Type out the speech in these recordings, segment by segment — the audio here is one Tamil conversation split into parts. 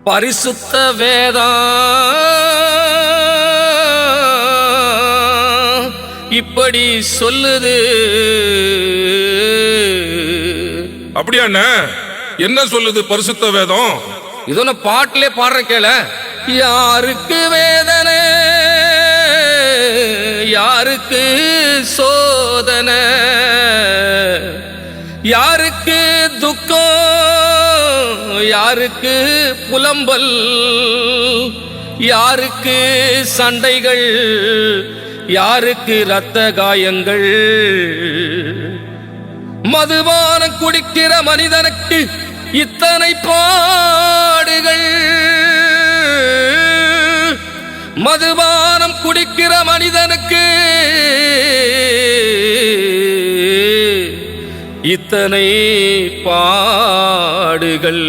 பரிசுத்த வேதம் இப்படி சொல்லுது. அப்படியா? என்ன சொல்லுது பரிசுத்த வேதம்? இதோ நான் பாட்டிலே பாடுறேன் கேள. யாருக்கு வேதனை, யாருக்கு சோதனை, யாருக்கு துக்கம், யாருக்கு புலம்பல், யாருக்கு சண்டைகள், யாருக்கு இரத்த காயங்கள். மதுபானம் குடிக்கிற மனிதனுக்கு இத்தனை பாடுகள். மதுபானம் குடிக்கிற மனிதனுக்கு இத்தனை பாடுகள்.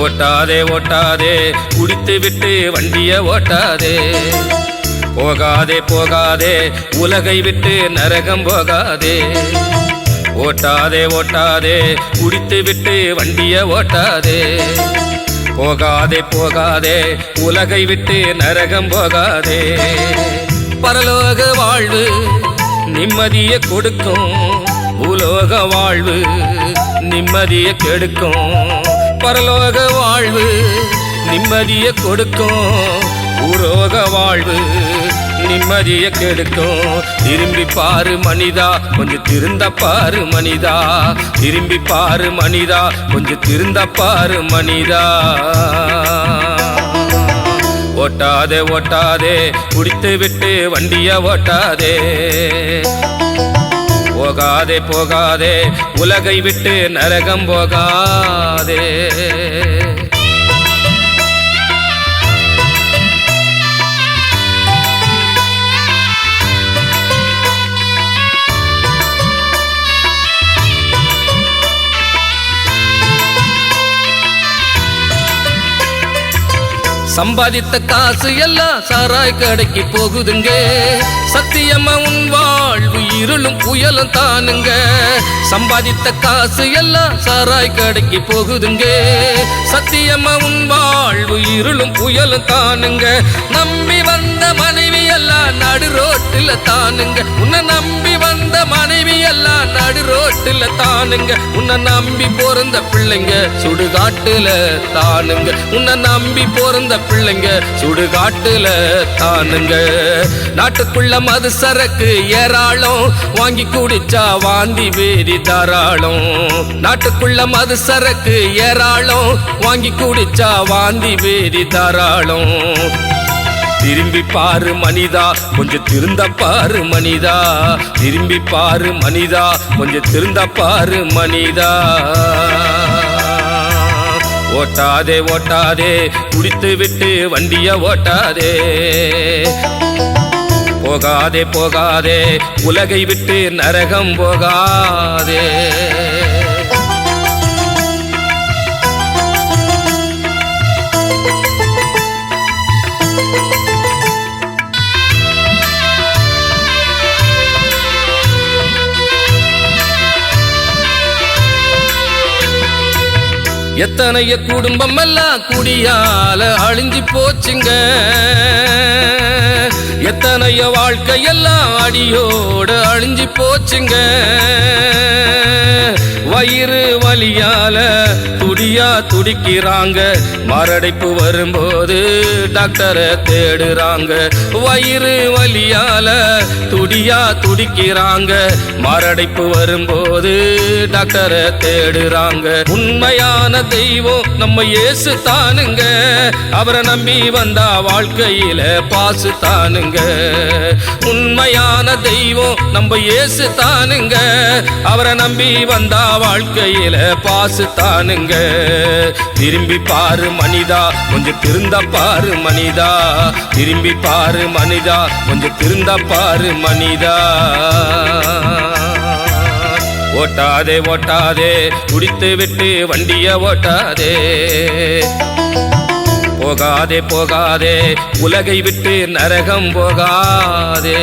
ஓட்டாதே ஓட்டாதே குடித்து விட்டு வண்டிய ஓட்டாதே. போகாதே போகாதே உலகை விட்டு நரகம் போகாதே. ஓட்டாதே ஓட்டாதே குடித்து விட்டு வண்டிய ஓட்டாதே. போகாதே போகாதே உலகை விட்டு நரகம் போகாதே. பரலோக வாழ்வு நிம்மதிய கொடுக்கும், பூலோக வாழ்வு நிம்மதிய கெடுக்கும். பரலோக வாழ்வு நிம்மதிய கொடுக்கும், பூலோக வாழ்வு நிம்மதிய கெடுக்கும். திரும்பி பாரு மனிதா, கொஞ்சம் திருந்த பாரு மனிதா. திரும்பி பாரு மனிதா, கொஞ்சம் திருந்த பாரு மனிதா. ஓட்டாதே ஓட்டாதே குடித்து விட்டு வண்டிய ஓட்டாதே. போகாதே போகாதே உலகை விட்டு நரகம் போகாதே. சம்பாதித்த காசு எல்லாம் சாராய் கடைக்கு போகுதுங்க. சத்தியமா உன் வாழ்வு இருளும் புயலும் தானுங்க. சம்பாதித்த காசு எல்லாம் சாராய் கடைக்கு போகுதுங்க. சத்தியமா உன் வாழ்வு இருளும் புயலும் தானுங்க. நம்பி வந்த மனைவி எல்லாம் நடு ரோட்டில் தானுங்க. உன்னை நம்பி வந்த மனைவி எல்லாம் நடு ரோட்டில் தானுங்க. உன்னை நம்பி பிறந்த பிள்ளைங்க சுடுகாட்டுல தானுங்க. உன்னை நம்பி பிறந்த பிள்ளைங்க சுடுகாட்டுல தானுங்க. நாட்டுக்குள்ள மது சரக்கு ஏராளம், வாங்கி குடிச்சா வாந்தி வேதி தாராளம். நாட்டுக்குள்ள மது சரக்கு ஏராளம், வாங்கி குடிச்சா வாந்தி வேதி தாராளம். திரும்பி பாரு மனிதா, கொஞ்சம் திருந்த பாரு மனிதா. திரும்பி பாரு மனிதா, கொஞ்சம் திருந்த பாரு மனிதா. ஓட்டாதே ஓட்டாதே குடித்து விட்டு வண்டிய ஓட்டாதே. போகாதே போகாதே உலகை விட்டு நரகம் போகாதே. எத்தனைய குடும்பம் எல்லாம் குடியால அழிஞ்சு போச்சுங்க. எத்தனைய வாழ்க்கையெல்லாம் அடியோட அழிஞ்சு போச்சுங்க. வயிறு வலியால துடியா துடிக்கிறாங்க. மாரடைப்பு வரும்போது டாக்டரை தேடுறாங்க. வயிறு வலியால துடியா துடிக்கிறாங்க. மாரடைப்பு வரும்போது டாக்டரை தேடுறாங்க. உண்மையான தெய்வம் நம்ம இயேசு தானுங்க. அவரை நம்பி வந்தா வாழ்க்கையில பாசு தானுங்க. உண்மையான தெய்வம் நம்ம இயேசு தானுங்க. அவரை நம்பி வந்தா வாழ்க்கையில பாசு தானுங்க. திரும்பி பாரு மனிதா, கொஞ்சம் திருந்த பாரு மனிதா. திரும்பி பாரு மனிதா, கொஞ்சம் திருந்த பாரு மனிதா. ஓட்டாதே ஓட்டாதே குடித்து விட்டு வண்டிய ஓட்டாதே போகாதே போகாதே உலகை விட்டு நரகம் போகாதே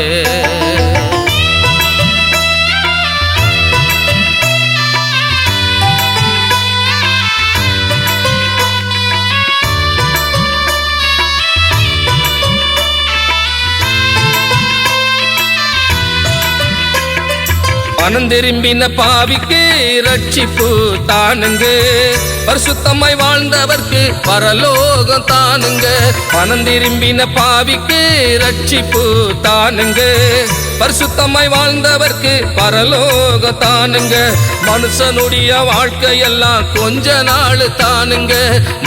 மனம் திரும்பின பாவிக்கு ரட்சிப்பு தானுங்க பரிசுத்தமாய் வாழ்ந்தவர்க்கு பரலோகம் தானுங்க மனம் திரும்பின பாவிக்கு ரட்சிப்பு தானுங்க பரிசுத்தமாய் வாழ்ந்தவர்க்கு பரலோகம் தானுங்க மனுஷனுடைய வாழ்க்கையெல்லாம் கொஞ்ச நாள் தானுங்க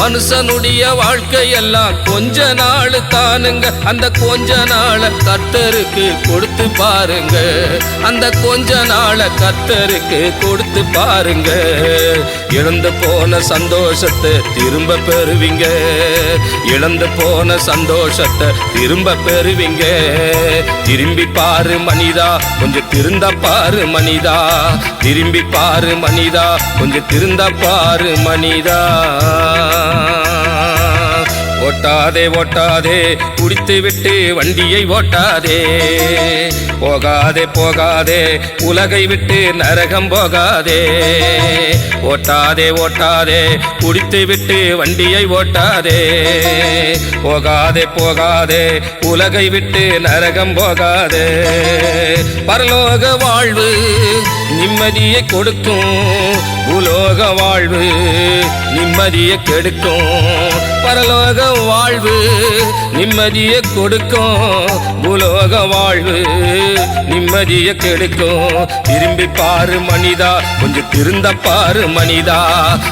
மனுஷனுடைய வாழ்க்கையெல்லாம் கொஞ்ச நாள் தானுங்க அந்த கொஞ்ச நாளை கர்த்தருக்கு கொடுத்து பாருங்க அந்த கொஞ்ச நாளை கர்த்தருக்கு கொடுத்து பாருங்க இழந்து போன சந்தோஷத்தை திரும்ப பெறுவீங்க இழந்து போன சந்தோஷத்தை திரும்ப பெறுவீங்க திரும்பி பாரு மனிதா கொஞ்சம் திருந்த பாரு மனிதா திரும்பி பாரு மனிதா கொஞ்சம் திருந்த பாரு மனிதா ஓட்டாதே ஓட்டாதே குடித்து விட்டு வண்டியை ஓட்டாதே போகாதே போகாதே உலகை விட்டு நரகம் போகாதே ஓட்டாதே ஓட்டாதே குடித்து விட்டு வண்டியை ஓட்டாதே போகாதே போகாதே உலகை விட்டு நரகம் போகாதே பரலோக வாழ்வு நிம்மதியை கொடுக்கும் பூலோக வாழ்வு நிம்மதியை கெடுக்கும் பரலோக வாழ்வு நிம்மதியை கொடுக்கும் பூலோக வாழ்வு நிம்மதியை கெடுக்கும் திரும்பி பாரு மனிதா கொஞ்சம் திருந்த பாரு மனிதா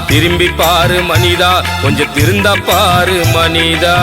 திரும்பி பாரு மனிதா கொஞ்சம் திருந்த பாரு மனிதா